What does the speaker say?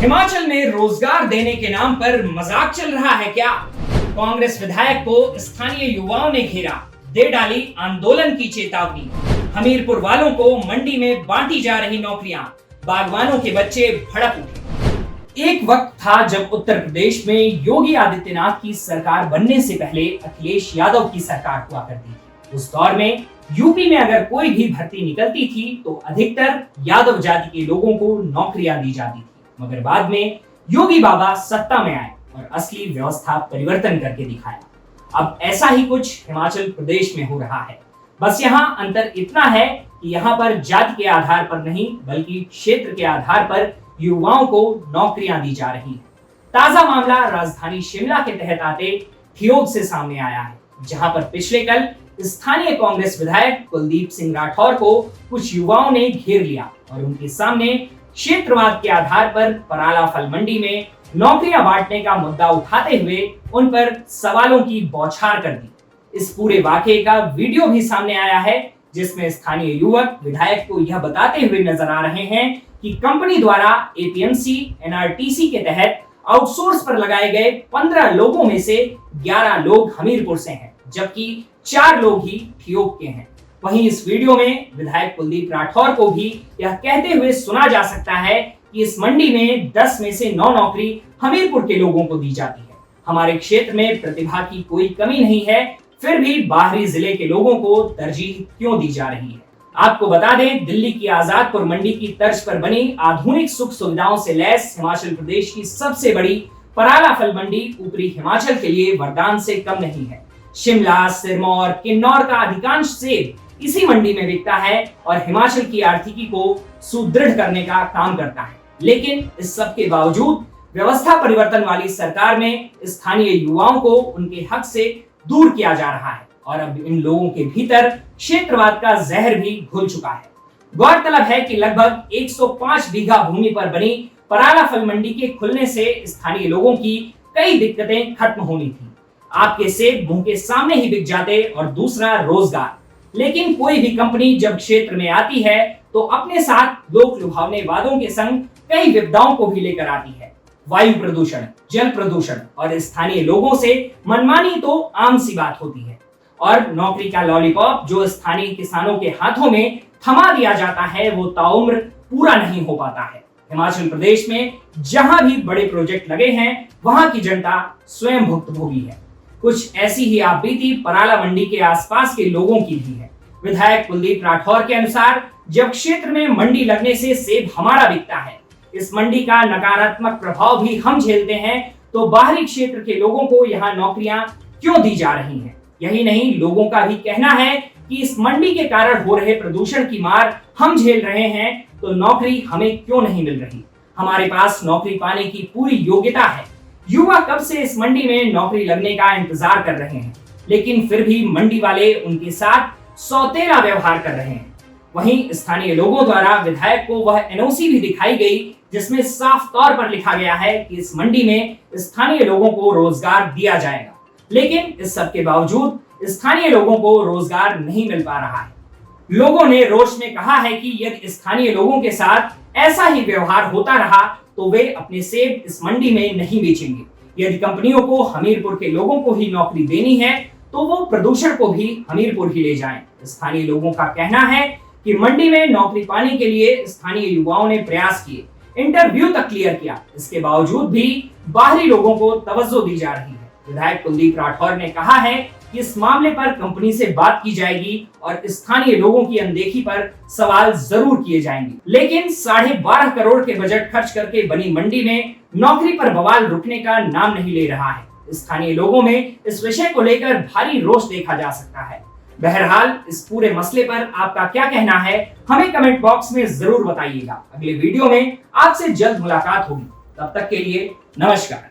हिमाचल में रोजगार देने के नाम पर मजाक चल रहा है क्या? कांग्रेस विधायक को स्थानीय युवाओं ने घेरा, दे डाली आंदोलन की चेतावनी। हमीरपुर वालों को मंडी में बांटी जा रही नौकरियां, बागवानों के बच्चे भड़क उठे। एक वक्त था जब उत्तर प्रदेश में योगी आदित्यनाथ की सरकार बनने से पहले अखिलेश यादव की सरकार हुआ करती थी। उस दौर में यूपी में अगर कोई भी भर्ती निकलती थी तो अधिकतर यादव जाति के लोगों को नौकरियां दी जाती थी। मगर बाद में योगी बाबा सत्ता में आए और असली व्यवस्था परिवर्तन करके दिखाया। अब ऐसा ही कुछ हिमाचल प्रदेश में हो रहा है। बस यहाँ अंतर इतना है कि यहाँ पर जाति के आधार पर नहीं बल्कि क्षेत्र के आधार पर युवाओं को नौकरियां दी जा रही है। ताजा मामला राजधानी शिमला के तहत आते ठियोग से सामने आया है, जहां पर पिछले कल स्थानीय कांग्रेस विधायक कुलदीप सिंह राठौर को कुछ युवाओं ने घेर लिया और उनके सामने क्षेत्रवाद के आधार पर पराला फल मंडी में नौकरियां बांटने का मुद्दा उठाते हुए उन पर सवालों की बौछार कर दी। इस पूरे वाकये का वीडियो भी सामने आया है, जिसमें स्थानीय युवक विधायक को यह बताते हुए नजर आ रहे हैं कि कंपनी द्वारा एपीएमसी एनआरटीसी के तहत आउटसोर्स पर लगाए गए 15 लोगों में से 11 लोग हमीरपुर से हैं, जबकि 4 लोग ही ठियोग के हैं। वहीं इस वीडियो में विधायक कुलदीप राठौर को भी यह कहते हुए सुना जा सकता है कि इस मंडी में 10 में से 9 नौकरी हमीरपुर के लोगों को दी जाती है। हमारे क्षेत्र में प्रतिभा की कोई कमी नहीं है, फिर भी बाहरी जिले के लोगों को तरजीह क्यों दी जा रही है? आपको बता दें, दिल्ली की आजादपुर मंडी की तर्ज पर बनी आधुनिक सुख सुविधाओं से लैस हिमाचल प्रदेश की सबसे बड़ी पराला फल मंडी ऊपरी हिमाचल के लिए वरदान से कम नहीं है। शिमला, सिरमौर, किन्नौर का अधिकांश सेब इसी मंडी में बिकता है और हिमाचल की आर्थिकी को सुदृढ़ करने का काम करता है। लेकिन इस सब के बावजूद व्यवस्था परिवर्तन वाली सरकार में स्थानीय युवाओं को उनके हक से दूर किया जा रहा है और अब इन लोगों के भीतर क्षेत्रवाद का जहर भी घुल चुका है। गौरतलब है कि लगभग 105 बीघा भूमि पर बनी पराला फल मंडी के खुलने से स्थानीय लोगों की कई दिक्कतें खत्म होनी थी। आपके सेब मुंह के सामने ही बिक जाते और दूसरा रोजगार। लेकिन कोई भी कंपनी जब क्षेत्र में आती है तो अपने साथ लोक लुभावने वादों के संग कई विपदाओं को भी लेकर आती है। वायु प्रदूषण, जल प्रदूषण और स्थानीय लोगों से मनमानी तो आम सी बात होती है। और नौकरी का लॉलीपॉप जो स्थानीय किसानों के हाथों में थमा दिया जाता है वो ताउम्र पूरा नहीं हो पाता है। हिमाचल प्रदेश में जहां भी बड़े प्रोजेक्ट लगे हैं वहां की जनता स्वयं भुक्तभोगी है। कुछ ऐसी ही आपबीती पराला मंडी के आसपास के लोगों की भी है। विधायक कुलदीप राठौर के अनुसार जब क्षेत्र में मंडी लगने से सेब हमारा बिकता है, इस मंडी का नकारात्मक प्रभाव भी हम झेलते हैं, तो बाहरी क्षेत्र के लोगों को यहाँ नौकरियां क्यों दी जा रही हैं? यही नहीं, लोगों का भी कहना है कि इस मंडी के कारण हो रहे प्रदूषण की मार हम झेल रहे हैं, तो नौकरी हमें क्यों नहीं मिल रही? हमारे पास नौकरी पाने की पूरी योग्यता है। युवा कब से इस मंडी में नौकरी लगने का इंतजार कर रहे हैं, लेकिन फिर भी मंडी वाले उनके साथ सौतेला व्यवहार कर रहे हैं। वहीं स्थानीय लोगों द्वारा विधायक को वह एनओसी भी दिखाई गई जिसमें साफ तौर पर लिखा गया है कि इस मंडी में स्थानीय लोगों को रोजगार दिया जाएगा। लेकिन इस सब के बावजूद स्थानीय लोगों को रोजगार नहीं मिल पा रहा है। लोगों ने रोष में कहा है कि यदि स्थानीय लोगों के साथ ऐसा ही व्यवहार होता रहा तो वे अपने सेब इस मंडी में नहीं बेचेंगे। यदि कंपनियों को हमीरपुर के लोगों को ही नौकरी देनी है तो वो प्रदूषण को भी हमीरपुर ही ले जाएं। स्थानीय लोगों का कहना है कि मंडी में नौकरी पाने के लिए स्थानीय युवाओं ने प्रयास किए, इंटरव्यू तक क्लियर किया, इसके बावजूद भी बाहरी लोगों को तवज्जो दी जा रही है। विधायक कुलदीप राठौर ने कहा है कि इस मामले पर कंपनी से बात की जाएगी और स्थानीय लोगों की अनदेखी पर सवाल जरूर किए जाएंगे। लेकिन 12.5 करोड़ के बजट खर्च करके बनी मंडी में नौकरी पर बवाल रुकने का नाम नहीं ले रहा है। स्थानीय लोगों में इस विषय को लेकर भारी रोष देखा जा सकता है। बहरहाल इस पूरे मसले पर आपका क्या कहना है, हमें कमेंट बॉक्स में जरूर बताइएगा। अगले वीडियो में आपसे जल्द मुलाकात होगी। तब तक के लिए नमस्कार।